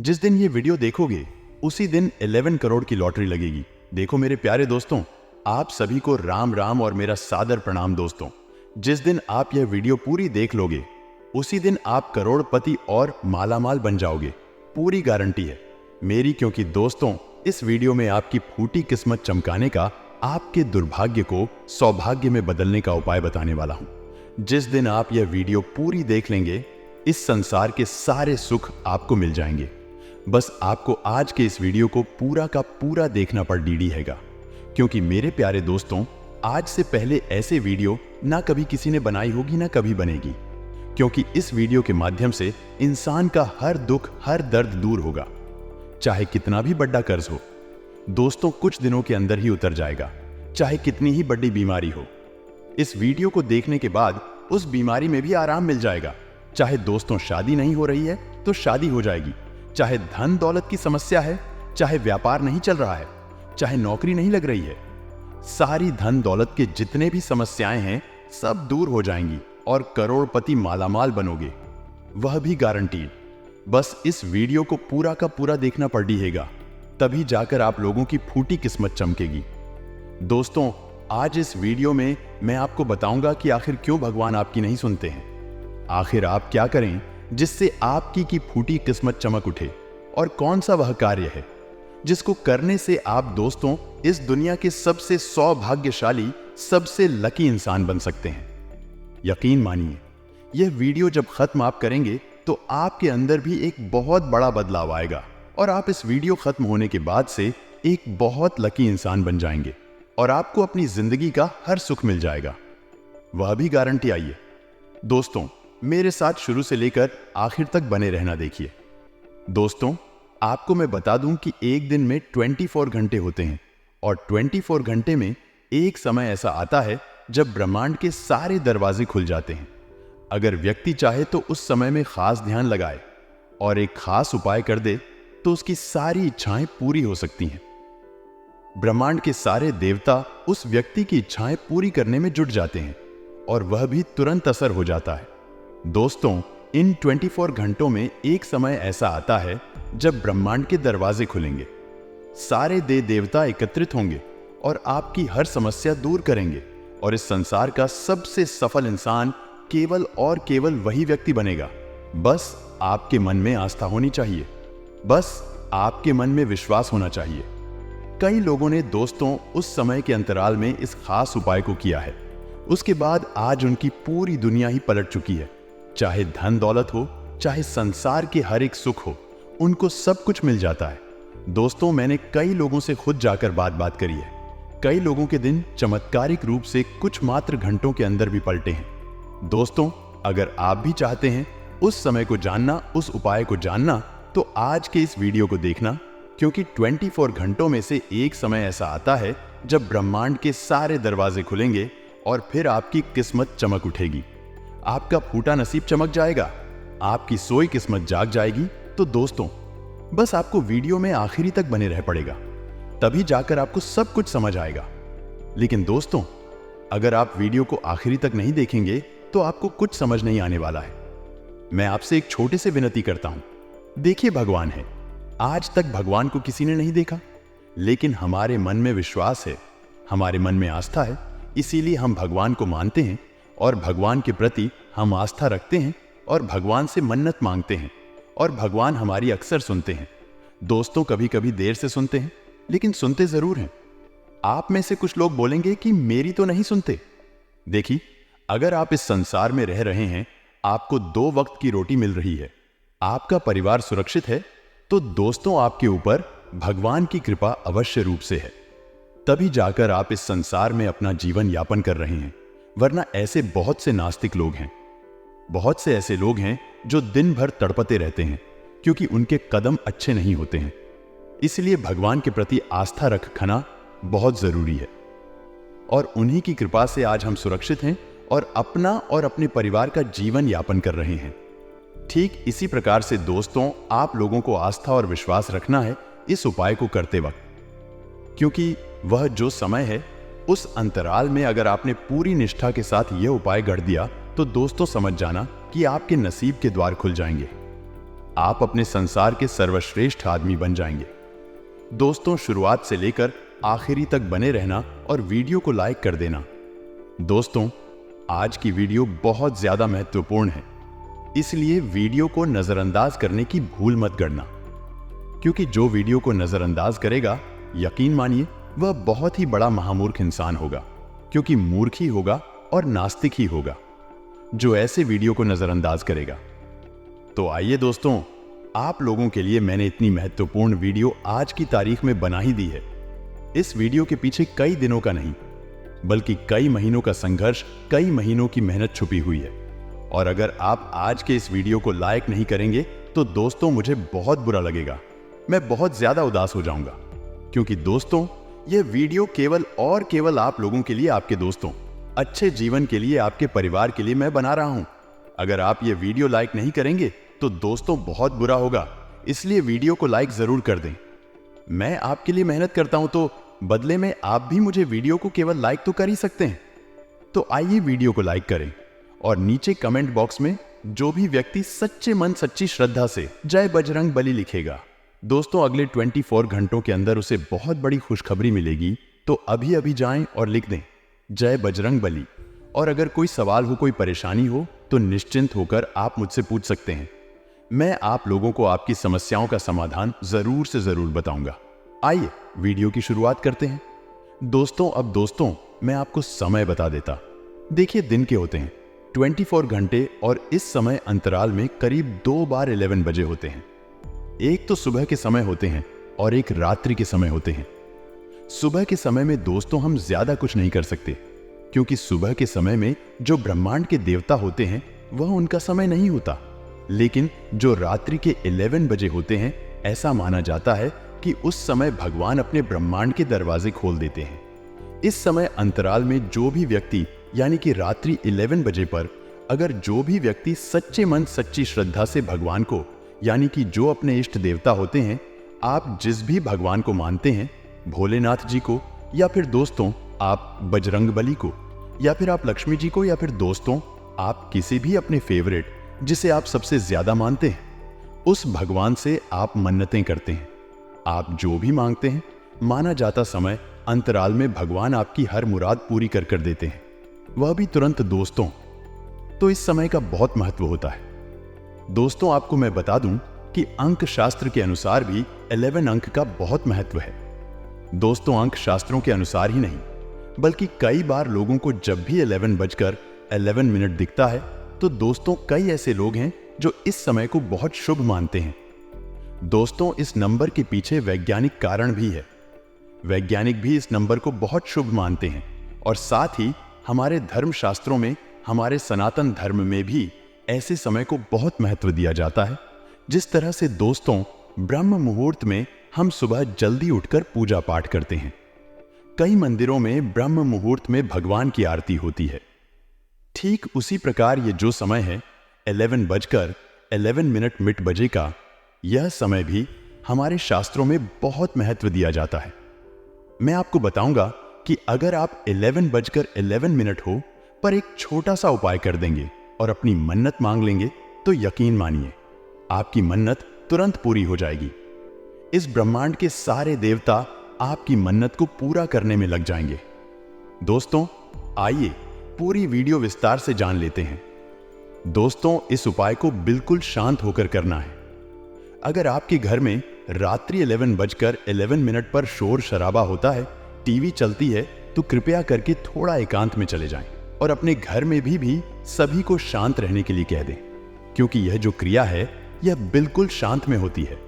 जिस दिन ये वीडियो देखोगे उसी दिन 11 करोड़ की लॉटरी लगेगी। देखो मेरे प्यारे दोस्तों, आप सभी को राम राम और मेरा सादर प्रणाम। दोस्तों, जिस दिन आप यह वीडियो पूरी देख लोगे उसी दिन आप करोड़पति और मालामाल बन जाओगे, पूरी गारंटी है मेरी। क्योंकि दोस्तों, इस वीडियो में आपकी फूटी किस्मत चमकाने का, आपके दुर्भाग्य को सौभाग्य में बदलने का उपाय बताने वाला हूं। जिस दिन आप यह वीडियो पूरी देख लेंगे, इस संसार के सारे सुख आपको मिल जाएंगे। बस आपको आज के इस वीडियो को पूरा का पूरा देखना पर डीडी हैगा। क्योंकि मेरे प्यारे दोस्तों, आज से पहले ऐसे वीडियो ना कभी किसी ने बनाई होगी ना कभी बनेगी। क्योंकि इस वीडियो के माध्यम से इंसान का हर दुख, हर दर्द दूर होगा, चाहे कितना भी बड़ा कर्ज हो। दोस्तों, कुछ दिनों के अंदर ही उतर जाएगा, चाहे कितनी ही बड़ी बीमारी हो। इस वीडियो को देखने के बाद उस बीमारी में भी आराम मिल जाएगा। चाहे दोस्तों शादी नहीं हो रही है तो शादी हो जाएगी, चाहे धन दौलत की समस्या है, चाहे व्यापार नहीं चल रहा है, चाहे नौकरी नहीं लग रही है, सारी धन दौलत के जितने भी समस्याएं हैं सब दूर हो जाएंगी और करोड़पति मालामाल बनोगे, वह भी गारंटी। बस इस वीडियो को पूरा का पूरा देखना पड़ेगा, तभी जाकर आप लोगों की फूटी किस्मत चमकेगी। दोस्तों, आज इस वीडियो में मैं आपको बताऊंगा कि आखिर क्यों भगवान आपकी नहीं सुनते हैं। आखिर आप क्या करें जिससे आपकी की फूटी किस्मत चमक उठे, और कौन सा वह कार्य है जिसको करने से आप दोस्तों इस दुनिया के सबसे सौभाग्यशाली, सबसे लकी इंसान बन सकते हैं। यकीन मानिए, यह वीडियो जब खत्म आप करेंगे तो आपके अंदर भी एक बहुत बड़ा बदलाव आएगा और आप इस वीडियो खत्म होने के बाद से एक बहुत लकी इंसान बन जाएंगे और आपको अपनी जिंदगी का हर सुख मिल जाएगा, वह भी गारंटी। आइए दोस्तों, मेरे साथ शुरू से लेकर आखिर तक बने रहना देखिए। दोस्तों, आपको मैं बता दूं कि एक दिन में 24 घंटे होते हैं और 24 घंटे में एक समय ऐसा आता है जब ब्रह्मांड के सारे दरवाजे खुल जाते हैं। अगर व्यक्ति चाहे तो उस समय में खास ध्यान लगाए और एक खास उपाय कर दे तो उसकी सारी इच्छाएं पूरी हो सकती हैं। ब्रह्मांड के सारे देवता उस व्यक्ति की इच्छाएं पूरी करने में जुट जाते हैं और वह भी तुरंत असर हो जाता है। दोस्तों, इन 24 घंटों में एक समय ऐसा आता है जब ब्रह्मांड के दरवाजे खुलेंगे, सारे देवता एकत्रित होंगे और आपकी हर समस्या दूर करेंगे और इस संसार का सबसे सफल इंसान केवल और केवल वही व्यक्ति बनेगा। बस आपके मन में आस्था होनी चाहिए, बस आपके मन में विश्वास होना चाहिए। कई लोगों ने दोस्तों उस समय के अंतराल में इस खास उपाय को किया है, उसके बाद आज उनकी पूरी दुनिया ही पलट चुकी है। चाहे धन दौलत हो, चाहे संसार के हर एक सुख हो, उनको सब कुछ मिल जाता है। दोस्तों, मैंने कई लोगों से खुद जाकर बात करी है। कई लोगों के दिन चमत्कारिक रूप से कुछ मात्र घंटों के अंदर भी पलटे हैं। दोस्तों, अगर आप भी चाहते हैं उस समय को जानना, उस उपाय को जानना, तो आज के इस वीडियो को देखना। क्योंकि 24 घंटों में से एक समय ऐसा आता है जब ब्रह्मांड के सारे दरवाजे खुलेंगे और फिर आपकी किस्मत चमक उठेगी, आपका फूटा नसीब चमक जाएगा, आपकी सोई किस्मत जाग जाएगी। तो दोस्तों, बस आपको वीडियो में आखिरी तक बने रह पड़ेगा, तभी जाकर आपको सब कुछ समझ आएगा। लेकिन दोस्तों, अगर आप वीडियो को आखिरी तक नहीं देखेंगे तो आपको कुछ समझ नहीं आने वाला है। मैं आपसे एक छोटे से विनती करता हूं। देखिए, भगवान है, आज तक भगवान को किसी ने नहीं देखा, लेकिन हमारे मन में विश्वास है, हमारे मन में आस्था है, इसीलिए हम भगवान को मानते हैं और भगवान के प्रति हम आस्था रखते हैं और भगवान से मन्नत मांगते हैं और भगवान हमारी अक्सर सुनते हैं। दोस्तों, कभी कभी देर से सुनते हैं, लेकिन सुनते जरूर हैं। आप में से कुछ लोग बोलेंगे कि मेरी तो नहीं सुनते। देखिए, अगर आप इस संसार में रह रहे हैं, आपको 2 वक्त की रोटी मिल रही है, आपका परिवार सुरक्षित है, तो दोस्तों आपके ऊपर भगवान की कृपा अवश्य रूप से है, तभी जाकर आप इस संसार में अपना जीवन यापन कर रहे हैं। वरना ऐसे बहुत से नास्तिक लोग हैं, बहुत से ऐसे लोग हैं जो दिन भर तड़पते रहते हैं क्योंकि उनके कदम अच्छे नहीं होते हैं। इसलिए भगवान के प्रति आस्था रखना बहुत जरूरी है और उन्हीं की कृपा से आज हम सुरक्षित हैं और अपना और अपने परिवार का जीवन यापन कर रहे हैं। ठीक इसी प्रकार से दोस्तों, आप लोगों को आस्था और विश्वास रखना है इस उपाय को करते वक्त, क्योंकि वह जो समय है उस अंतराल में अगर आपने पूरी निष्ठा के साथ यह उपाय गढ़ दिया तो दोस्तों समझ जाना कि आपके नसीब के द्वार खुल जाएंगे। आप अपने संसार के सर्वश्रेष्ठ आदमी बन जाएंगे। दोस्तों, शुरुआत से लेकर आखिरी तक बने रहना और वीडियो को लाइक कर देना। दोस्तों, आज की वीडियो बहुत ज्यादा महत्वपूर्ण है, इसलिए वीडियो को नजरअंदाज करने की भूल मत करना, क्योंकि जो वीडियो को नजरअंदाज करेगा, यकीन मानिए वह बहुत ही बड़ा महामूर्ख इंसान होगा, क्योंकि मूर्ख ही होगा और नास्तिक ही होगा जो ऐसे वीडियो को नजरअंदाज करेगा। तो आइए दोस्तों, आप लोगों के लिए मैंने इतनी महत्वपूर्ण वीडियो आज की तारीख में बना ही दी है। इस वीडियो के पीछे कई दिनों का नहीं, बल्कि कई महीनों का संघर्ष, कई महीनों की मेहनत छुपी हुई है। और अगर आप आज के इस वीडियो को लाइक नहीं करेंगे तो दोस्तों मुझे बहुत बुरा लगेगा, मैं बहुत ज्यादा उदास हो जाऊंगा, क्योंकि दोस्तों यह वीडियो केवल और केवल आप लोगों के लिए, आपके दोस्तों, अच्छे जीवन के लिए, आपके परिवार के लिए मैं बना रहा हूं। अगर आप ये वीडियो लाइक नहीं करेंगे तो दोस्तों बहुत बुरा होगा, इसलिए वीडियो को लाइक जरूर कर दें। मैं आपके लिए मेहनत करता हूं, तो बदले में आप भी मुझे वीडियो को केवल लाइक तो कर ही सकते हैं। तो आइए वीडियो को लाइक करें और नीचे कमेंट बॉक्स में जो भी व्यक्ति सच्चे मन सच्ची श्रद्धा से जय बजरंग बली लिखेगा, दोस्तों अगले 24 घंटों के अंदर उसे बहुत बड़ी खुशखबरी मिलेगी। तो अभी अभी जाएं और लिख दें जय बजरंग बली। और अगर कोई सवाल हो, कोई परेशानी हो, तो निश्चिंत होकर आप मुझसे पूछ सकते हैं। मैं आप लोगों को आपकी समस्याओं का समाधान जरूर से जरूर बताऊंगा। आइए वीडियो की शुरुआत करते हैं। दोस्तों, मैं आपको समय बता देता। देखिए, दिन के होते हैं 24 घंटे और इस समय अंतराल में करीब 2 बार 11 बजे होते हैं। एक तो सुबह के समय होते हैं और एक रात्रि के समय होते हैं। सुबह के समय में दोस्तों हम ज्यादा कुछ नहीं कर सकते, क्योंकि सुबह के समय में जो ब्रह्मांड के देवता होते हैं वह उनका समय नहीं होता। लेकिन जो रात्रि के 11 बजे होते हैं, ऐसा माना जाता है कि उस समय भगवान अपने ब्रह्मांड के दरवाजे खोल देते हैं। इस समय अंतराल में जो भी व्यक्ति, यानी कि रात्रि 11 बजे पर अगर जो भी व्यक्ति सच्चे मन सच्ची श्रद्धा से भगवान को, यानी कि जो अपने इष्ट देवता होते हैं, आप जिस भी भगवान को मानते हैं, भोलेनाथ जी को, या फिर दोस्तों आप बजरंग बली को, या फिर आप लक्ष्मी जी को, या फिर दोस्तों आप किसी भी अपने फेवरेट जिसे आप सबसे ज्यादा मानते हैं, उस भगवान से आप मन्नतें करते हैं। आप जो भी मांगते हैं, माना जाता समय अंतराल में भगवान आपकी हर मुराद पूरी कर देते हैं, वह भी तुरंत दोस्तों। तो इस समय का बहुत महत्व होता है। दोस्तों, आपको मैं बता दूं कि अंक शास्त्र के अनुसार भी 11 अंक का बहुत महत्व है। दोस्तों, अंक शास्त्रों के अनुसार ही नहीं, बल्कि कई बार लोगों को जब भी 11 बजकर 11 मिनट दिखता है, तो दोस्तों कई ऐसे लोग हैं जो इस समय को बहुत शुभ मानते हैं। दोस्तों, इस नंबर के पीछे वैज्ञानिक कारण भी है। वैज्ञानिक भी इस नंबर को बहुत शुभ मानते हैं, और साथ ही हमारे धर्म शास्त्रों में, हमारे सनातन धर्म में भी ऐसे समय को बहुत महत्व दिया जाता है। जिस तरह से दोस्तों ब्रह्म मुहूर्त में हम सुबह जल्दी उठकर पूजा पाठ करते हैं। कई मंदिरों में ब्रह्म मुहूर्त में भगवान की आरती होती है। ठीक उसी प्रकार ये जो समय है 11 बजकर 11 मिनट मिट बजे का, यह समय भी हमारे शास्त्रों में बहुत महत्व दिया जाता है। मैं आपको बताऊंगा कि अगर आप 11 बजकर 11 मिनट हो पर एक छोटा सा उपाय कर देंगे और अपनी मन्नत मांग लेंगे, तो यकीन मानिए आपकी मन्नत तुरंत पूरी हो जाएगी। इस ब्रह्मांड के सारे देवता आपकी मन्नत को पूरा करने में लग जाएंगे। दोस्तों, आइए पूरी वीडियो विस्तार से जान लेते हैं। दोस्तों, इस उपाय को बिल्कुल शांत होकर करना है। अगर आपके घर में रात्रि 11 बजकर 11 मिनट पर शोर शराबा होता है, टीवी चलती है, तो कृपया करके थोड़ा एकांत में चले जाएं और अपने घर में भी सभी को शांत रहने के लिए कह दें, क्योंकि यह जो क्रिया है यह बिल्कुल शांत में होती है।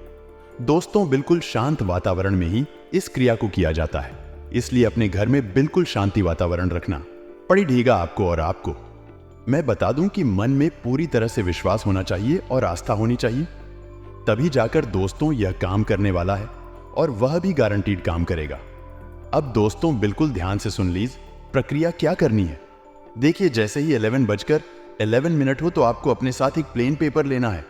दोस्तों, बिल्कुल शांत वातावरण में ही इस क्रिया को किया जाता है, इसलिए अपने घर में बिल्कुल शांति वातावरण रखना पड़ेगा आपको। और आपको मैं बता दूं कि मन में पूरी तरह से विश्वास होना चाहिए और आस्था होनी चाहिए, तभी जाकर दोस्तों यह काम करने वाला है, और वह भी गारंटीड काम करेगा। अब दोस्तों बिल्कुल ध्यान से सुन लीजिए प्रक्रिया क्या करनी है। देखिए, जैसे ही 11 बजकर 11 मिनट हो तो आपको अपने साथ एक प्लेन पेपर लेना है।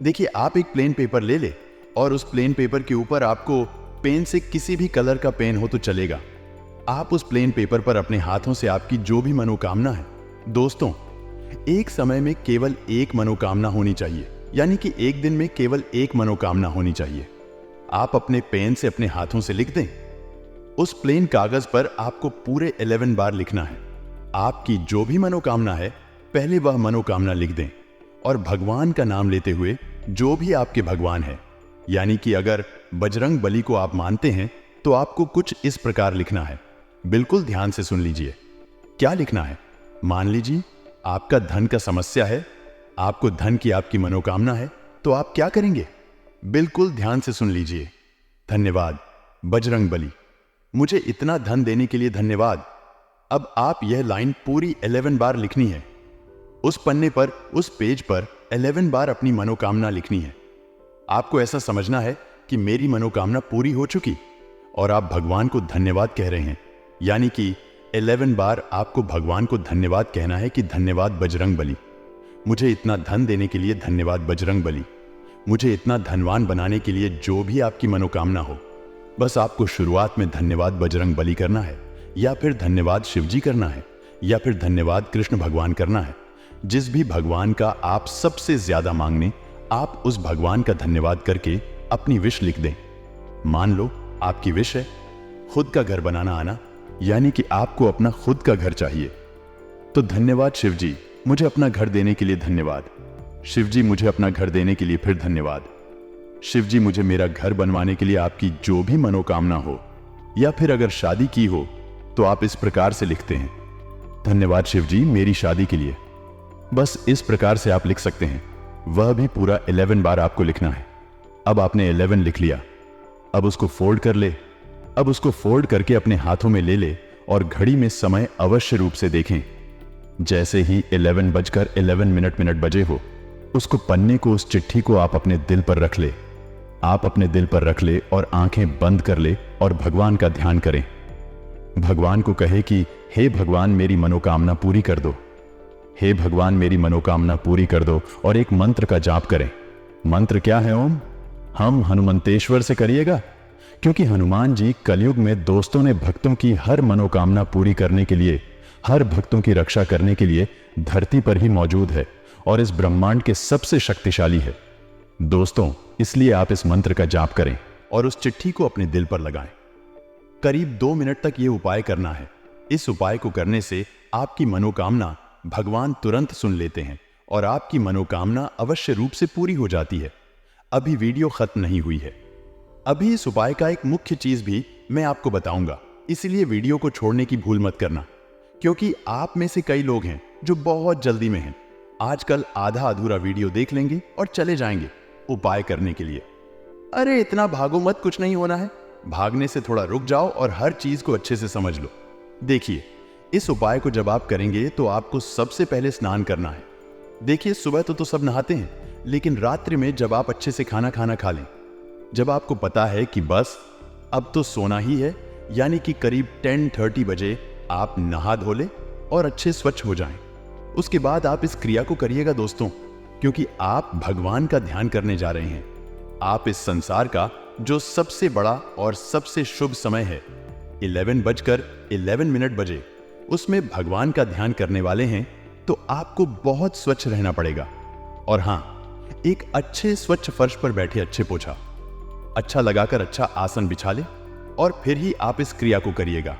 देखिए, आप एक प्लेन पेपर ले ले और उस प्लेन पेपर के ऊपर आपको पेन से, किसी भी कलर का पेन हो तो चलेगा, आप उस प्लेन पेपर पर अपने हाथों से आपकी जो भी मनोकामना है, दोस्तों एक समय में केवल एक मनोकामना होनी चाहिए, यानी कि एक दिन में केवल एक मनोकामना होनी चाहिए। आप अपने पेन से अपने हाथों से लिख दें। उस प्लेन कागज पर आपको पूरे 11 बार लिखना है। आपकी जो भी मनोकामना है पहले वह मनोकामना लिख दें और भगवान का नाम लेते हुए जो भी आपके भगवान है, यानी कि अगर बजरंग बली को आप मानते हैं तो आपको कुछ इस प्रकार लिखना है। बिल्कुल ध्यान से सुन लीजिए। क्या लिखना है? मान लीजिए आपका धन का समस्या है, आपको धन की आपकी मनोकामना है, तो आप क्या करेंगे? बिल्कुल ध्यान से सुन लीजिए। धन्यवाद बजरंग बली, मुझे इतना धन देने के लिए धन्यवाद। अब आप यह लाइन पूरी 11 बार लिखनी है। उस पन्ने पर, उस पेज पर 11 बार अपनी मनोकामना लिखनी है। आपको ऐसा समझना है कि मेरी मनोकामना पूरी हो चुकी और आप भगवान को धन्यवाद कह रहे हैं, यानी कि 11 बार आपको भगवान को धन्यवाद कहना है कि धन्यवाद बजरंग बली, मुझे इतना धन देने के लिए धन्यवाद बजरंग बली, मुझे इतना धनवान बनाने के लिए जो भी आपकी मनोकामना हो। बस आपको शुरुआत में धन्यवाद बजरंग बली करना है, या फिर धन्यवाद शिवजी करना है, या फिर धन्यवाद कृष्ण भगवान करना है। जिस भी भगवान का आप सबसे ज्यादा मांगने, आप उस भगवान का धन्यवाद करके अपनी विश लिख दें। मान लो आपकी विश है खुद का घर बनाना आना, यानी कि आपको अपना खुद का घर चाहिए। तो धन्यवाद शिवजी, मुझे अपना घर देने के लिए धन्यवाद। शिवजी, मुझे अपना घर देने के लिए फिर धन्यवाद। शिवजी, मुझे मेरा घर बनवाने के लिए आपकी जो भी मनोकामना हो, या फिर अगर शादी की हो तो आप इस प्रकार से लिखते हैं, धन्यवाद शिवजी मेरी शादी के लिए। बस इस प्रकार से आप लिख सकते हैं। वह भी पूरा 11 बार आपको लिखना है। अब आपने 11 लिख लिया, अब उसको फोल्ड कर ले। अब उसको फोल्ड करके अपने हाथों में ले ले और घड़ी में समय अवश्य रूप से देखें। जैसे ही 11 बजकर 11 मिनट बजे हो, उसको पन्ने को, उस चिट्ठी को आप अपने दिल पर रख ले। आप अपने दिल पर रख ले और आंखें बंद कर ले और भगवान का ध्यान करें। भगवान को कहे कि हे भगवान मेरी मनोकामना पूरी कर दो, हे भगवान मेरी मनोकामना पूरी कर दो, और एक मंत्र का जाप करें। मंत्र क्या है? ओम। हम हनुमंतेश्वर से करिएगा, क्योंकि हनुमान जी कलयुग में दोस्तों ने भक्तों की हर मनोकामना पूरी करने के लिए, हर भक्तों की रक्षा करने के लिए धरती पर ही मौजूद है और इस ब्रह्मांड के सबसे शक्तिशाली है। दोस्तों, इसलिए आप इस मंत्र का जाप करें और उस चिट्ठी को अपने दिल पर लगाएं। करीब 2 मिनट तक यह उपाय करना है। इस उपाय को करने से आपकी मनोकामना भगवान तुरंत सुन लेते हैं और आपकी मनोकामना अवश्य रूप से पूरी हो जाती है। अभी वीडियो खत्म नहीं हुई है। अभी इस उपाय का एक मुख्य चीज भी मैं आपको बताऊंगा, इसलिए वीडियो को छोड़ने की भूल मत करना, क्योंकि आप में से कई लोग हैं जो बहुत जल्दी में हैं। आजकल आधा अधूरा वीडियो देख लेंगे और चले जाएंगे उपाय करने के लिए। अरे इतना भागो मत, कुछ नहीं होना है। भागने से थोड़ा रुक जाओ और हर चीज को अच्छे से समझ लो। देखिए, इस उपाय को जब आप करेंगे तो आपको सबसे पहले स्नान करना है। देखिए, सुबह तो सब नहाते हैं, लेकिन रात्रि में जब आप अच्छे से खाना खा लें, जब आपको पता है कि बस अब तो सोना ही है, यानी कि करीब 10:30 बजे आप नहा धो ले और अच्छे स्वच्छ हो जाएं। उसके बाद आप इस क्रिया को करिएगा दोस्तों, क्योंकि आप भगवान का ध्यान करने जा रहे हैं। आप इस संसार का जो सबसे बड़ा और सबसे शुभ समय है 11 बजकर 11 बजे, उसमें भगवान का ध्यान करने वाले हैं, तो आपको बहुत स्वच्छ रहना पड़ेगा। और हां, एक अच्छे स्वच्छ फर्श पर बैठे, अच्छे पोछा अच्छा लगाकर अच्छा आसन बिछा ले और फिर ही आप इस क्रिया को करिएगा।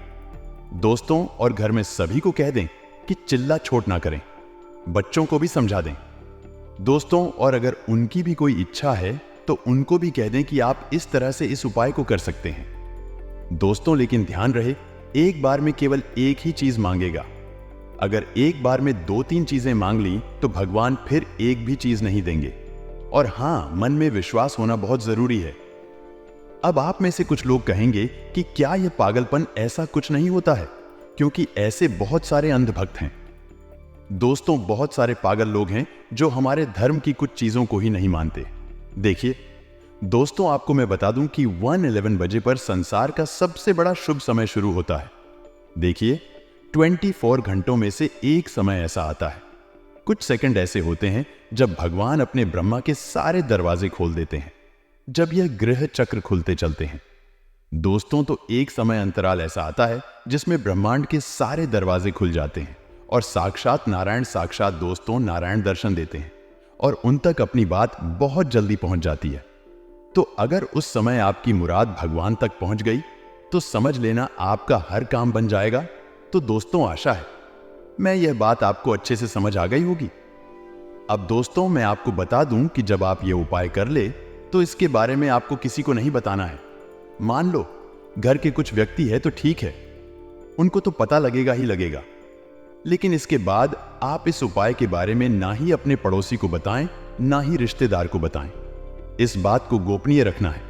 दोस्तों और घर में सभी को कह दें कि चिल्ला छोट ना करें, बच्चों को भी समझा दें। दोस्तों, और अगर उनकी भी कोई इच्छा है तो उनको भी कह दें कि आप इस तरह से इस उपाय को कर सकते हैं। दोस्तों, लेकिन ध्यान रहे, एक बार में केवल एक ही चीज मांगेगा। अगर एक बार में 2-3 चीजें मांग ली तो भगवान फिर एक भी चीज नहीं देंगे। और हां, मन में विश्वास होना बहुत जरूरी है। अब आप में से कुछ लोग कहेंगे कि क्या यह पागलपन, ऐसा कुछ नहीं होता है, क्योंकि ऐसे बहुत सारे अंधभक्त हैं। दोस्तों, बहुत सारे पागल लोग हैं जो हमारे धर्म की कुछ चीजों को ही नहीं मानते। देखिए दोस्तों, आपको मैं बता दूं कि 1:11 बजे पर संसार का सबसे बड़ा शुभ समय शुरू होता है। देखिए, 24 घंटों में से एक समय ऐसा आता है, कुछ सेकंड ऐसे होते हैं जब भगवान अपने ब्रह्मा के सारे दरवाजे खोल देते हैं, जब यह ग्रह चक्र खुलते चलते हैं। दोस्तों, तो एक समय अंतराल ऐसा आता है जिसमें ब्रह्मांड के सारे दरवाजे खुल जाते हैं और साक्षात नारायण, साक्षात दोस्तों नारायण दर्शन देते हैं और उन तक अपनी बात बहुत जल्दी पहुंच जाती है। तो अगर उस समय आपकी मुराद भगवान तक पहुंच गई तो समझ लेना आपका हर काम बन जाएगा। तो दोस्तों, आशा है मैं यह बात आपको अच्छे से समझ आ गई होगी। अब दोस्तों, मैं आपको बता दूं कि जब आप ये उपाय कर ले तो इसके बारे में आपको किसी को नहीं बताना है। मान लो घर के कुछ व्यक्ति है तो ठीक है, उनको तो पता लगेगा ही लगेगा, लेकिन इसके बाद आप इस उपाय के बारे में ना ही अपने पड़ोसी को बताएं, ना ही रिश्तेदार को बताएं। इस बात को गोपनीय रखना है।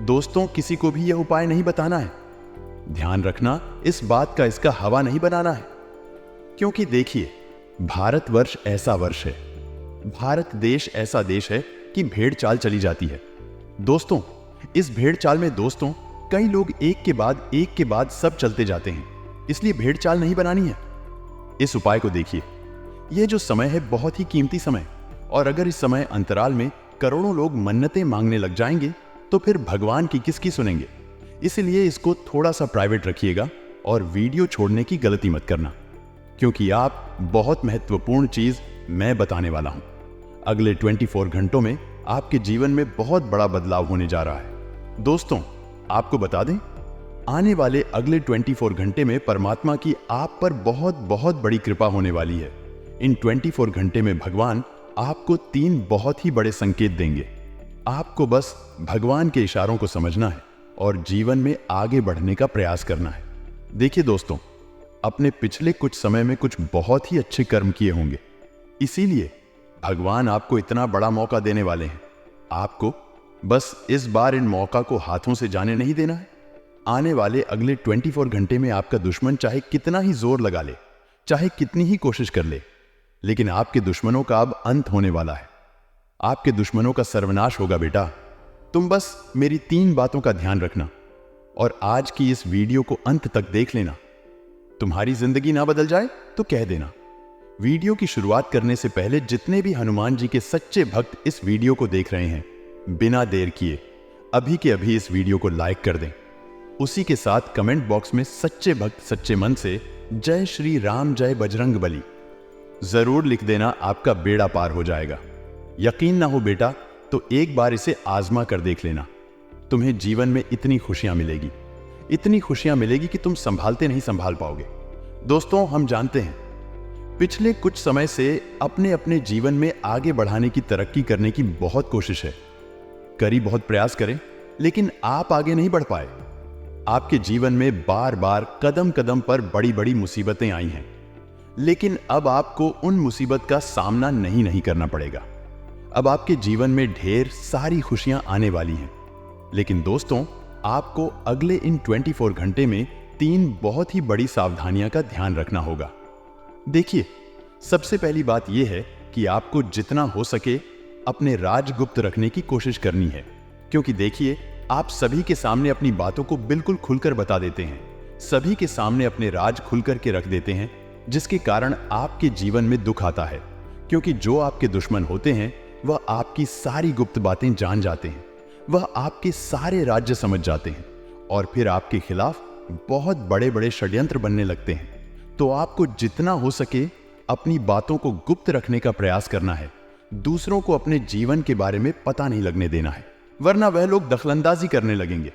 दोस्तों, किसी को भी यह उपाय नहीं बताना है। ध्यान रखना, इस बात का इसका हवा नहीं बनाना है। क्योंकि देखिए, भारतवर्ष ऐसा वर्ष है, भारत देश ऐसा देश है कि भेड़ चाल चली जाती है। दोस्तों, इस भेड़ चाल में दोस्तों कई लोग एक के बाद सब चलते जाते हैं, इसलिए भेड़ चाल नहीं बनानी है। इस उपाय को देखिए, यह जो समय है बहुत ही कीमती समय, और अगर इस समय अंतराल में करोड़ों लोग मन्नतें मांगने लग जाएंगे तो फिर भगवान की किसकी सुनेंगे। इसलिए इसको थोड़ा सा प्राइवेट रखिएगा और वीडियो छोड़ने की गलती मत करना, क्योंकि आप बहुत महत्वपूर्ण चीज मैं बताने वाला हूं। अगले 24 घंटों में आपके जीवन में बहुत बड़ा बदलाव होने जा रहा है। दोस्तों, आपको बता दें, आने वाले अगले 24 घंटे में परमात्मा की आप पर बहुत बहुत बड़ी कृपा होने वाली है। इन 24 घंटे में भगवान आपको 3 बहुत ही बड़े संकेत देंगे। आपको बस भगवान के इशारों को समझना है और जीवन में आगे बढ़ने का प्रयास करना है। देखिए दोस्तों, अपने पिछले कुछ समय में कुछ बहुत ही अच्छे कर्म किए होंगे, इसीलिए भगवान आपको इतना बड़ा मौका देने वाले हैं। आपको बस इस बार इन मौका को हाथों से जाने नहीं देना है। आने वाले अगले 24 घंटे में आपका दुश्मन चाहे कितना ही जोर लगा ले, चाहे कितनी ही कोशिश कर ले, लेकिन आपके दुश्मनों का अब अंत होने वाला है। आपके दुश्मनों का सर्वनाश होगा बेटा। तुम बस मेरी 3 बातों का ध्यान रखना और आज की इस वीडियो को अंत तक देख लेना। तुम्हारी जिंदगी ना बदल जाए तो कह देना। वीडियो की शुरुआत करने से पहले जितने भी हनुमान जी के सच्चे भक्त इस वीडियो को देख रहे हैं, बिना देर किए अभी के अभी इस वीडियो को लाइक कर दें। उसी के साथ कमेंट बॉक्स में सच्चे भक्त सच्चे मन से जय श्री राम, जय बजरंग बली जरूर लिख देना। आपका बेड़ा पार हो जाएगा। यकीन ना हो बेटा तो एक बार इसे आजमा कर देख लेना। तुम्हें जीवन में इतनी खुशियां मिलेगी, इतनी खुशियां मिलेगी कि तुम संभालते नहीं संभाल पाओगे। दोस्तों, हम जानते हैं पिछले कुछ समय से अपने अपने जीवन में आगे बढ़ाने की, तरक्की करने की बहुत कोशिश है, करी बहुत प्रयास करें, लेकिन आप आगे नहीं बढ़ पाए। आपके जीवन में बार बार कदम कदम पर बड़ी बड़ी मुसीबतें आई हैं, लेकिन अब आपको उन मुसीबत का सामना नहीं करना पड़ेगा। अब आपके जीवन में ढेर सारी खुशियां आने वाली हैं। लेकिन दोस्तों, आपको अगले इन 24 घंटे में 3 बहुत ही बड़ी सावधानियां का ध्यान रखना होगा। देखिए, सबसे पहली बात यह है कि आपको जितना हो सके अपने राज गुप्त रखने की कोशिश करनी है, क्योंकि देखिए, आप सभी के सामने अपनी बातों को बिल्कुल खुलकर बता देते हैं, सभी के सामने अपने राज खुलकर के रख देते हैं, जिसके कारण आपके जीवन में दुख आता है। क्योंकि जो आपके दुश्मन होते हैं वह आपकी सारी गुप्त बातें जान जाते हैं, वह आपके सारे राज्य समझ जाते हैं और फिर आपके खिलाफ बहुत बड़े बड़े षड्यंत्र बनने लगते हैं। तो आपको जितना हो सके अपनी बातों को गुप्त रखने का प्रयास करना है। दूसरों को अपने जीवन के बारे में पता नहीं लगने देना है, वरना वह लोग दखलंदाजी करने लगेंगे।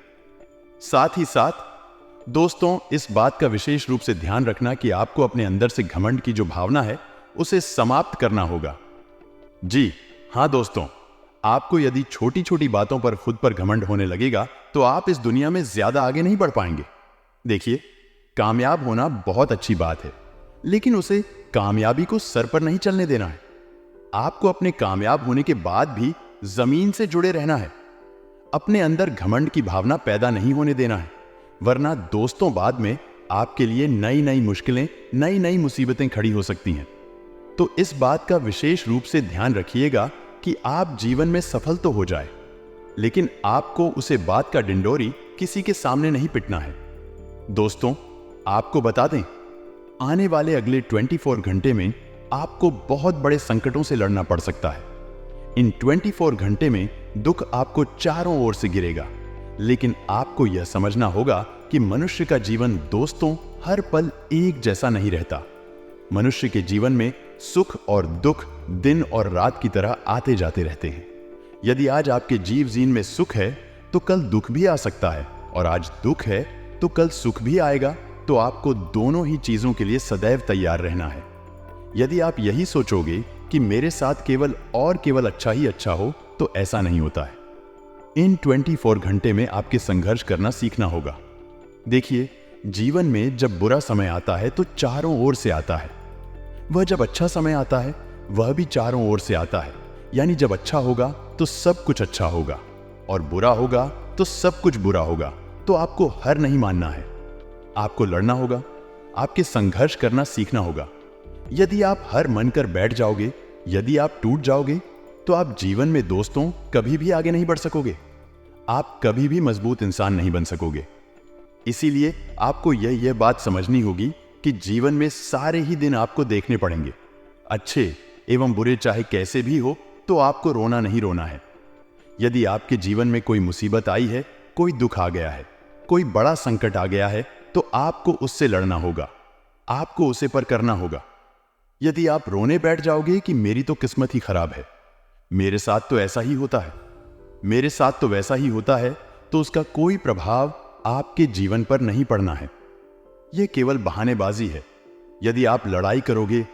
साथ ही साथ दोस्तों, इस बात का विशेष रूप से ध्यान रखना कि आपको अपने अंदर से घमंड की जो भावना है उसे समाप्त करना होगा। जी हां दोस्तों, आपको यदि छोटी छोटी बातों पर खुद पर घमंड होने लगेगा तो आप इस दुनिया में ज्यादा आगे नहीं बढ़ पाएंगे। देखिए, कामयाब होना बहुत अच्छी बात है, लेकिन उसे कामयाबी को सर पर नहीं चलने देना है। आपको अपने कामयाब होने के बाद भी जमीन से जुड़े रहना है। अपने अंदर घमंड की भावना पैदा नहीं होने देना है, वरना दोस्तों बाद में आपके लिए नई नई मुश्किलें, नई नई मुसीबतें खड़ी हो सकती हैं। तो इस बात का विशेष रूप से ध्यान रखिएगा कि आप जीवन में सफल तो हो जाए, लेकिन आपको उसे बात का डिंडोरी किसी के सामने नहीं पिटना है। दोस्तों, आपको बता दें, आने वाले अगले 24 घंटे में आपको बहुत बड़े संकटों से लड़ना पड़ सकता है। इन 24 घंटे में दुख आपको चारों ओर से गिरेगा, लेकिन आपको यह समझना होगा कि मनुष्य का जीवन दोस्तों हर पल एक जैसा नहीं रहता। मनुष्य के जीवन में सुख और दुख दिन और रात की तरह आते जाते रहते हैं। यदि आज आपके जीव जीन में सुख है तो कल दुख भी आ सकता है, और आज दुख है तो कल सुख भी आएगा। तो आपको दोनों ही चीजों के लिए सदैव तैयार रहना है। यदि आप यही सोचोगे कि मेरे साथ केवल अच्छा ही अच्छा हो, तो ऐसा नहीं होता है। इन 24 घंटे में आपके संघर्ष करना सीखना होगा। देखिए, जीवन में जब बुरा समय आता है तो चारों ओर से आता है। वह जब अच्छा समय आता है वह भी चारों ओर से आता है। यानी जब अच्छा होगा तो सब कुछ अच्छा होगा, और बुरा होगा तो सब कुछ बुरा होगा। तो आपको हार नहीं मानना है, आपको लड़ना होगा, आपके संघर्ष करना सीखना होगा। यदि आप हार मानकर बैठ जाओगे, यदि आप टूट जाओगे, तो आप जीवन में दोस्तों कभी भी आगे नहीं बढ़ सकोगे। आप कभी भी मजबूत इंसान नहीं बन सकोगे। इसीलिए आपको यह बात समझनी होगी कि जीवन में सारे ही दिन आपको देखने पड़ेंगे, अच्छे एवं बुरे चाहे कैसे भी हो। तो आपको रोना नहीं रोना है। यदि आपके जीवन में कोई मुसीबत आई है, कोई दुख आ गया है, कोई बड़ा संकट आ गया है, तो आपको उससे लड़ना होगा, आपको उसे पर करना होगा। यदि आप रोने बैठ जाओगे कि मेरी तो किस्मत ही खराब है, मेरे साथ तो ऐसा ही होता है, मेरे साथ तो वैसा ही होता है, तो उसका कोई प्रभाव आपके जीवन पर नहीं पड़ना है। यह केवल बहानेबाजी है। यदि आप लड़ाई करोगे,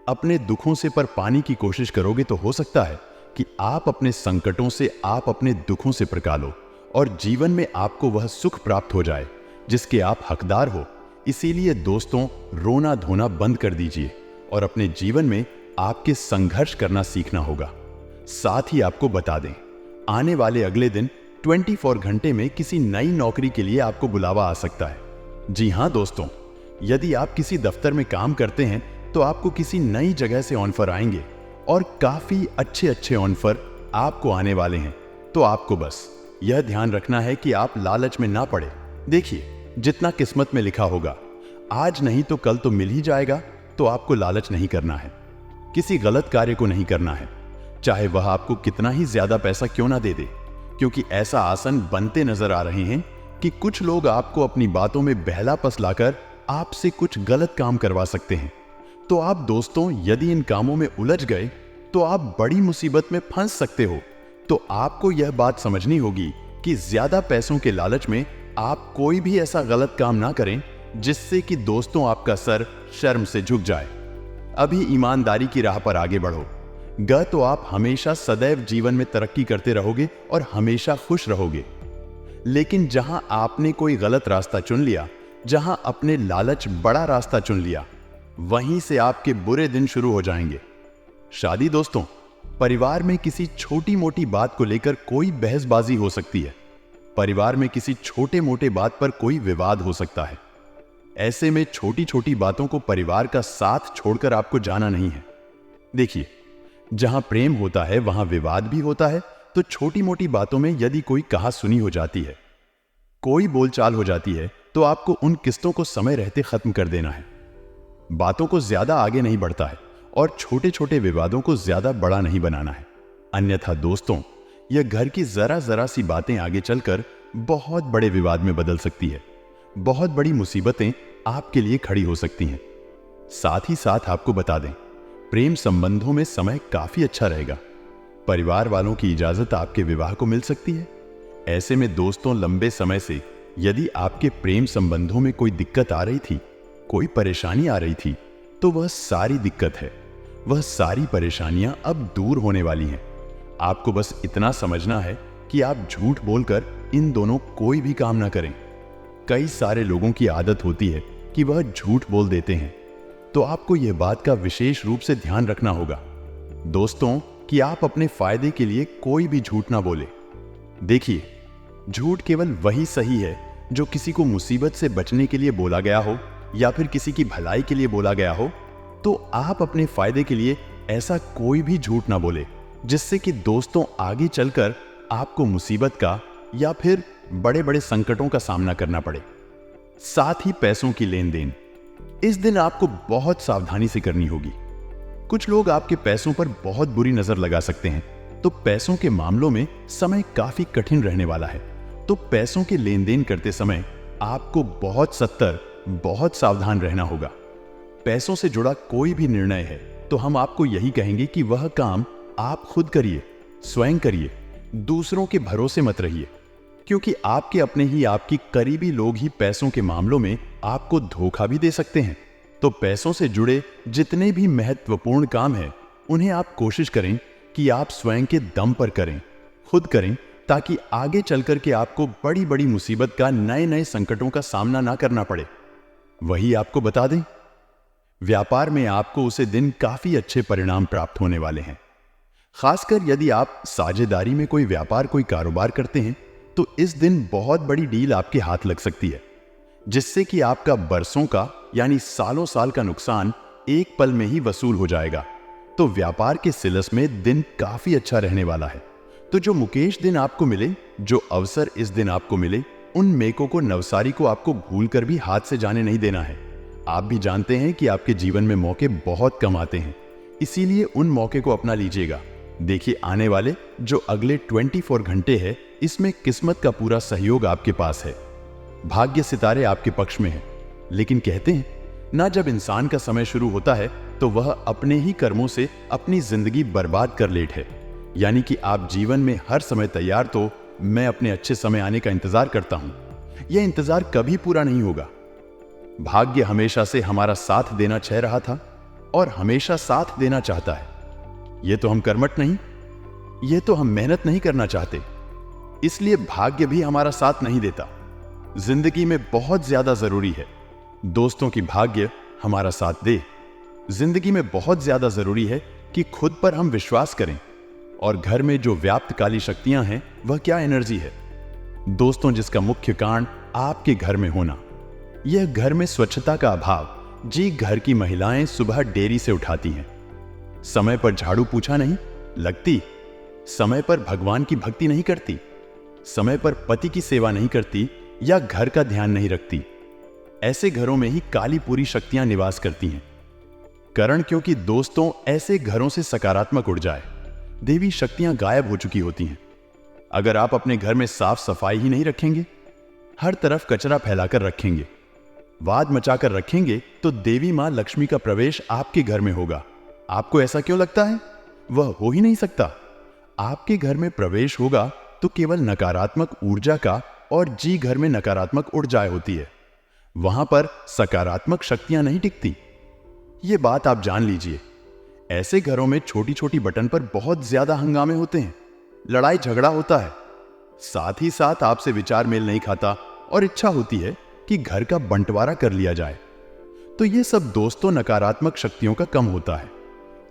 अपने दुखों से पर पाने की कोशिश करोगे, तो हो सकता है कि आप अपने संकटों से, आप अपने दुखों से प्रका लो, और जीवन में आपको वह सुख प्राप्त हो जाए जिसके आप हकदार हो। इसीलिए दोस्तों, रोना धोना बंद कर दीजिए और अपने जीवन में आपके संघर्ष करना सीखना होगा। साथ ही आपको बता दें, आने वाले अगले दिन 24 घंटे में किसी नई नौकरी के लिए आपको बुलावा आ सकता है। जी हां दोस्तों, यदि आप किसी दफ्तर में काम करते हैं तो आपको किसी नई जगह से ऑफर आएंगे, और काफी अच्छे ऑफर आपको आने वाले हैं। तो आपको बस यह ध्यान रखना है कि आप लालच में ना पड़े। देखिए, जितना किस्मत में लिखा होगा, आज नहीं तो कल तो मिल ही जाएगा। तो आपको लालच नहीं करना है, किसी गलत कार्य को नहीं करना है, चाहे वह आपको कितना ही ज्यादा पैसा क्यों ना दे दे। क्योंकि ऐसा आसन बनते नजर आ रहे हैं कि कुछ लोग आपको अपनी बातों में बहला फुसलाकर आपसे कुछ गलत काम करवा सकते हैं। तो आप दोस्तों, यदि इन कामों में उलझ गए तो आप बड़ी मुसीबत में फंस सकते हो। तो आपको यह बात समझनी होगी कि ज्यादा पैसों के लालच में आप कोई भी ऐसा गलत काम ना करें जिससे कि दोस्तों आपका सर शर्म से झुक जाए। अभी ईमानदारी की राह पर आगे बढ़ो, तो आप हमेशा सदैव जीवन में तरक्की करते रहोगे और हमेशा खुश रहोगे। लेकिन जहां आपने कोई गलत रास्ता चुन लिया, जहां अपने लालच बड़ा रास्ता चुन लिया, वहीं से आपके बुरे दिन शुरू हो जाएंगे। शादी दोस्तों, परिवार में किसी छोटी मोटी बात को लेकर कोई बहसबाजी हो सकती है। परिवार में किसी छोटे मोटे बात पर कोई विवाद हो सकता है। ऐसे में छोटी छोटी बातों को परिवार का साथ छोड़कर आपको जाना नहीं है। देखिए, जहां प्रेम होता है वहां विवाद भी होता है। तो छोटी मोटी बातों में यदि कोई कहा सुनी हो जाती है, कोई बोलचाल हो जाती है, तो आपको उन किस्तों को समय रहते खत्म कर देना है। बातों को ज्यादा आगे नहीं बढ़ता है, और छोटे छोटे विवादों को ज्यादा बड़ा नहीं बनाना है। अन्यथा दोस्तों, यह घर की जरा सी बातें आगे चलकर बहुत बड़े विवाद में बदल सकती है। बहुत बड़ी मुसीबतें आपके लिए खड़ी हो सकती हैं। साथ ही साथ आपको बता दें, प्रेम संबंधों में समय काफी अच्छा रहेगा। परिवार वालों की इजाजत आपके विवाह को मिल सकती है। ऐसे में दोस्तों, लंबे समय से यदि आपके प्रेम संबंधों में कोई दिक्कत आ रही थी, कोई परेशानी आ रही थी, तो वह सारी दिक्कत है, वह सारी परेशानियां अब दूर होने वाली हैं। आपको बस इतना समझना है कि आप झूठ बोलकर इन दोनों कोई भी काम ना करें। कई सारे लोगों की आदत होती है कि वह झूठ बोल देते हैं। तो आपको यह बात का विशेष रूप से ध्यान रखना होगा दोस्तों, कि आप अपने फायदे के लिए कोई भी झूठ ना बोले। देखिए, झूठ केवल वही सही है जो किसी को मुसीबत से बचने के लिए बोला गया हो, या फिर किसी की भलाई के लिए बोला गया हो। तो आप अपने फायदे के लिए ऐसा कोई भी झूठ ना बोले जिससे कि दोस्तों आगे चलकर आपको मुसीबत का या फिर बड़े बड़े संकटों का सामना करना पड़े। साथ ही पैसों की लेन देन, इस दिन आपको बहुत सावधानी से करनी होगी। कुछ लोग आपके पैसों पर बहुत बुरी नजर लगा सकते हैं। तो पैसों के मामलों में समय काफी कठिन रहने वाला है। तो पैसों के लेन देन करते समय आपको बहुत सतर्क, बहुत सावधान रहना होगा। पैसों से जुड़ा कोई भी निर्णय है तो तो हम आपको यही कहेंगे कि वह काम आप खुद करिए, स्वयं करिए, दूसरों के भरोसे मत रहिए, क्योंकि आपके अपने ही आपकी करीबी लोग ही पैसों के मामलों में आपको धोखा भी दे सकते हैं। तो पैसों से जुड़े जितने भी महत्वपूर्ण काम हैं, उन्हें आप कोशिश करें कि आप स्वयं के दम पर करें, खुद करें, ताकि आगे चलकर के आपको बड़ी बड़ी मुसीबत का, नए नए संकटों का सामना ना करना पड़े। वही आपको बता दें, व्यापार में आपको उसे दिन काफी अच्छे परिणाम प्राप्त होने वाले हैं। खासकर यदि आप साझेदारी में कोई व्यापार, कोई कारोबार करते हैं, तो इस दिन बहुत बड़ी डील आपके हाथ लग सकती है, जिससे कि आपका बरसों का यानी सालों साल का नुकसान एक पल में ही वसूल हो जाएगा। तो व्यापार के सिलसिले में दिन काफी अच्छा रहने वाला है। तो जो मुकेश दिन आपको मिले, जो अवसर इस दिन आपको मिले, उन मेकों को, नवसारी को आपको भूल कर भी हाथ से जाने नहीं देना है। आप भी जानते हैं कि आपके जीवन में मौके बहुत कम आते हैं, इसीलिए उन मौके को अपना लीजिएगा। देखिए, आने वाले जो अगले 24 घंटे है, इसमें किस्मत का पूरा सहयोग आपके पास है। भाग्य सितारे आपके पक्ष में है। लेकिन कहते हैं ना, जब इंसान का समय शुरू होता है तो वह अपने ही कर्मों से अपनी जिंदगी बर्बाद कर लेट है। यानी कि आप जीवन में हर समय तैयार, तो मैं अपने अच्छे समय आने का इंतजार करता हूं। यह इंतजार कभी पूरा नहीं होगा। भाग्य हमेशा से हमारा साथ देना चाह रहा था और हमेशा साथ देना चाहता है। यह तो हम कर्मठ नहीं, यह तो हम मेहनत नहीं करना चाहते, इसलिए भाग्य भी हमारा साथ नहीं देता। जिंदगी में बहुत ज्यादा जरूरी है दोस्तों की भाग्य हमारा साथ दे। जिंदगी में बहुत ज्यादा जरूरी है कि खुद पर हम विश्वास करें। और घर में जो व्याप्त काली शक्तियां हैं, वह क्या एनर्जी है दोस्तों, जिसका मुख्य कारण आपके घर में होना। यह घर में स्वच्छता का अभाव। जी, घर की महिलाएं सुबह देरी से उठाती हैं, समय पर झाड़ू पोछा नहीं लगती, समय पर भगवान की भक्ति नहीं करती, समय पर पति की सेवा नहीं करती या घर का ध्यान नहीं रखती। ऐसे घरों में ही काली पूरी शक्तियां निवास करती हैं। कारण क्योंकि दोस्तों, ऐसे घरों से सकारात्मक ऊर्जा है, देवी शक्तियां गायब हो चुकी होती हैं। अगर आप अपने घर में साफ सफाई ही नहीं रखेंगे, हर तरफ कचरा फैलाकर रखेंगे, वाद मचाकर रखेंगे, तो देवी मां लक्ष्मी का प्रवेश आपके घर में होगा। आपको ऐसा क्यों लगता है? वह हो ही नहीं सकता। आपके घर में प्रवेश होगा तो केवल नकारात्मक ऊर्जा का, और जी घर में नकारात्मक ऊर्जाएं होती है, वहां पर सकारात्मक शक्तियां नहीं टिकती। यह बात आप जान लीजिए। ऐसे घरों में छोटी छोटी बटन पर बहुत ज्यादा हंगामे होते हैं, लड़ाई झगड़ा होता है, साथ ही साथ आपसे विचार मेल नहीं खाता और इच्छा होती है कि घर का बंटवारा कर लिया जाए। तो यह सब दोस्तों नकारात्मक शक्तियों का कम होता है।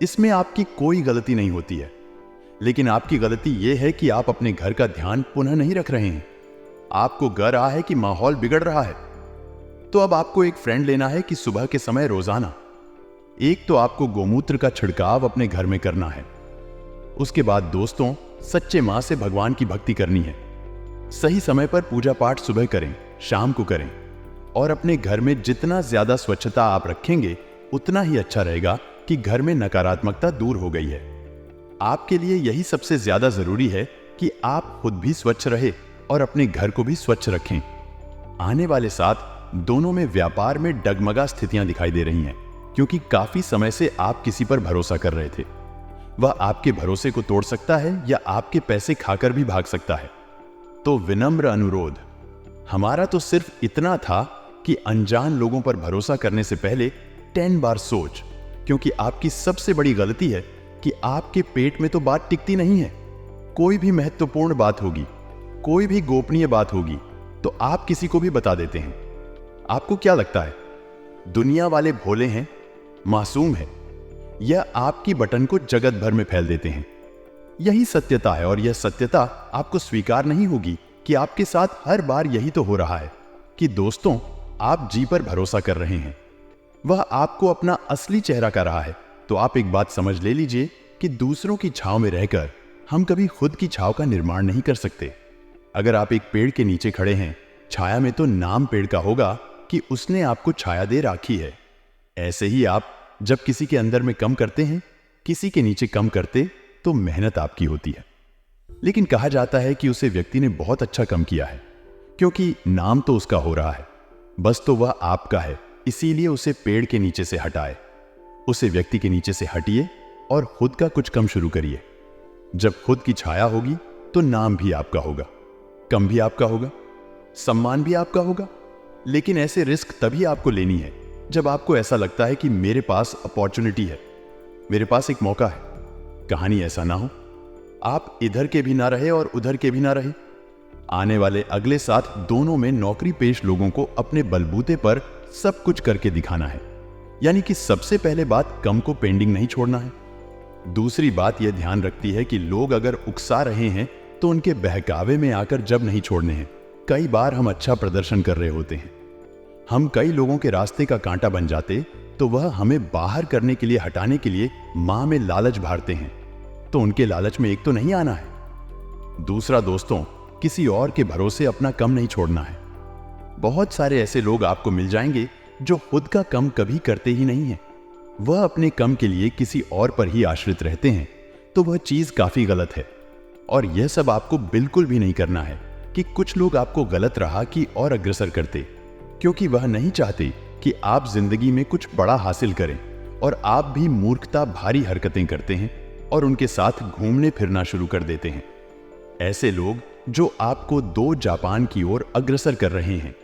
इसमें आपकी कोई गलती नहीं होती है, लेकिन आपकी गलती यह है कि आप अपने घर का ध्यान पुनः नहीं रख रहे हैं। आपको गर आ है कि माहौल बिगड़ रहा है, तो अब आपको एक फ्रेंड लेना है कि सुबह के समय रोजाना एक तो आपको गोमूत्र का छिड़काव अपने घर में करना है। उसके बाद दोस्तों, सच्चे मां से भगवान की भक्ति करनी है। सही समय पर पूजा पाठ सुबह करें, शाम को करें, और अपने घर में जितना ज्यादा स्वच्छता आप रखेंगे, उतना ही अच्छा रहेगा कि घर में नकारात्मकता दूर हो गई है। आपके लिए यही सबसे ज्यादा जरूरी है कि आप खुद भी स्वच्छ रहे और अपने घर को भी स्वच्छ रखें। आने वाले साथ दोनों में व्यापार में डगमगा स्थितियां दिखाई दे रही हैं, क्योंकि काफी समय से आप किसी पर भरोसा कर रहे थे। वह आपके भरोसे को तोड़ सकता है या आपके पैसे खाकर भी भाग सकता है। तो विनम्र अनुरोध हमारा तो सिर्फ इतना था कि अनजान लोगों पर भरोसा करने से पहले 10 बार सोच, क्योंकि आपकी सबसे बड़ी गलती है कि आपके पेट में तो बात टिकती नहीं है। कोई भी महत्वपूर्ण बात होगी, कोई भी गोपनीय बात होगी, तो आप किसी को भी बता देते हैं। आपको क्या लगता है दुनिया वाले भोले हैं, मासूम है, या आपकी बटन को जगत भर में फैल देते हैं? यही सत्यता है, और यह सत्यता आपको स्वीकार नहीं होगी कि आपके साथ हर बार यही तो हो रहा है कि दोस्तों, आप जी पर भरोसा कर रहे हैं, वह आपको अपना असली चेहरा कर रहा है। तो आप एक बात समझ ले लीजिए कि दूसरों की छांव में रहकर हम कभी खुद की छांव का निर्माण नहीं कर सकते। अगर आप एक पेड़ के नीचे खड़े हैं, छाया में तो नाम पेड़ का होगा कि उसने आपको छाया दे राखी है। ऐसे ही आप जब किसी के अंदर में कम करते हैं, किसी के नीचे कम करते, तो मेहनत आपकी होती है। लेकिन कहा जाता है कि उसे व्यक्ति ने बहुत अच्छा कम किया है, क्योंकि नाम तो उसका हो रहा है, बस तो वह आपका है, इसीलिए उसे पेड़ के नीचे से हटाए। उसे व्यक्ति के नीचे से हटिए और खुद का कुछ कम शुरू करिए। जब खुद की छाया होगी तो नाम भी आपका होगा, कम भी आपका होगा, सम्मान भी आपका होगा। लेकिन ऐसे रिस्क तभी आपको लेनी है जब आपको ऐसा लगता है कि मेरे पास अपॉर्चुनिटी है, मेरे पास एक मौका है। कहानी ऐसा ना हो, आप इधर के भी ना रहे और उधर के भी ना रहे। आने वाले अगले 7 दोनों में नौकरी पेश लोगों को अपने बलबूते पर सब कुछ करके दिखाना है। यानी कि सबसे पहले बात कम को पेंडिंग नहीं छोड़ना है। दूसरी बात यह ध्यान रखती है कि लोग अगर उकसा रहे हैं तो उनके बहकावे में आकर जब नहीं छोड़ने हैं। कई बार हम अच्छा प्रदर्शन कर रहे होते हैं, हम कई लोगों के रास्ते का कांटा बन जाते तो वह हमें बाहर करने के लिए, हटाने के लिए मां में लालच भारते हैं। तो उनके लालच में एक तो नहीं आना है। दूसरा दोस्तों, किसी और के भरोसे अपना कम नहीं छोड़ना है। बहुत सारे ऐसे लोग आपको मिल जाएंगे जो खुद का कम कभी करते ही नहीं है। वह अपने कम के लिए किसी और पर ही आश्रित रहते हैं। तो वह चीज काफी गलत है और यह सब आपको बिल्कुल भी नहीं करना है कि कुछ लोग आपको गलत राह की और अग्रसर करते, क्योंकि वह नहीं चाहते कि आप जिंदगी में कुछ बड़ा हासिल करें और आप भी मूर्खता भारी हरकतें करते हैं और उनके साथ घूमने फिरना शुरू कर देते हैं। ऐसे लोग जो आपको 2 जापान की ओर अग्रसर कर रहे हैं,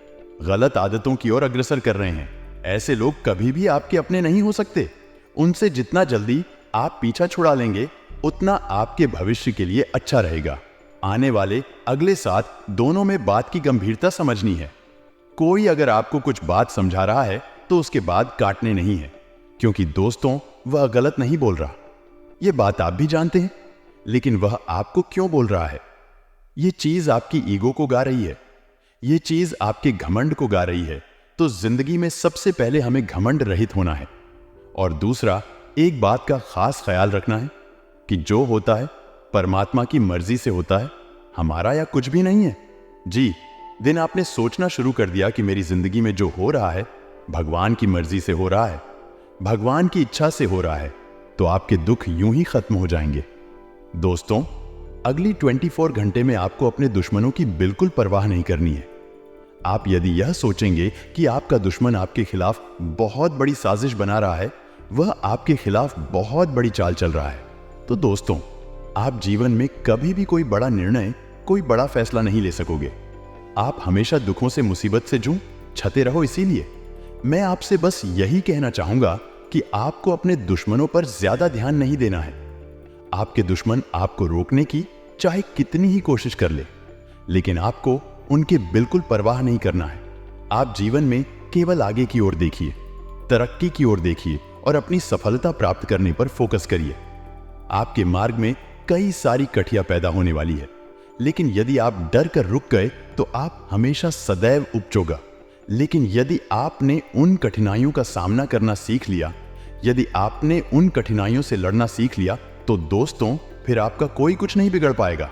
गलत आदतों की ओर अग्रसर कर रहे हैं, ऐसे लोग कभी भी आपके अपने नहीं हो सकते। उनसे जितना जल्दी आप पीछा छुड़ा लेंगे उतना आपके भविष्य के लिए अच्छा रहेगा। आने वाले अगले 7 दोनों में बात की गंभीरता समझनी है। कोई अगर आपको कुछ बात समझा रहा है तो उसके बाद काटने नहीं है, क्योंकि दोस्तों वह गलत नहीं बोल रहा। यह बात आप भी जानते हैं, लेकिन वह आपको क्यों बोल रहा है? यह चीज आपकी ईगो को गा रही है, यह चीज आपके घमंड को गा रही है। तो जिंदगी में सबसे पहले हमें घमंड रहित होना है। और दूसरा, एक बात का खास ख्याल रखना है कि जो होता है परमात्मा की मर्जी से होता है, हमारा या कुछ भी नहीं है। जी, दिन आपने सोचना शुरू कर दिया कि मेरी जिंदगी में जो हो रहा है भगवान की मर्जी से हो रहा है, भगवान की इच्छा से हो रहा है, तो आपके दुख यूं ही खत्म हो जाएंगे। दोस्तों, अगली 24 घंटे में आपको अपने दुश्मनों की बिल्कुल परवाह नहीं करनी है। आप यदि यह सोचेंगे कि आपका दुश्मन आपके खिलाफ बहुत बड़ी साजिश बना रहा है, वह आपके खिलाफ बहुत बड़ी चाल चल रहा है, तो दोस्तों आप जीवन में कभी भी कोई बड़ा निर्णय, कोई बड़ा फैसला नहीं ले सकोगे। आप हमेशा दुखों से, मुसीबत से छते रहो। इसीलिए मैं आपसे बस यही कहना चाहूंगा कि आपको अपने दुश्मनों पर ज्यादा ध्यान नहीं देना है। आपके दुश्मन आपको रोकने की चाहे कितनी ही कोशिश कर ले, लेकिन आपको उनके बिल्कुल परवाह नहीं करना है। आप जीवन में केवल आगे की ओर देखिए, तरक्की की ओर देखिए और अपनी सफलता प्राप्त करने पर फोकस करिए। आपके मार्ग में कई सारी कठिनाइयां पैदा होने वाली है, लेकिन यदि आप डर कर रुक गए तो आप हमेशा सदैव उपचोगा। लेकिन यदि आपने उन कठिनाइयों का सामना करना सीख लिया, यदि आपने उन कठिनाइयों से लड़ना सीख लिया, तो दोस्तों फिर आपका कोई कुछ नहीं बिगड़ पाएगा।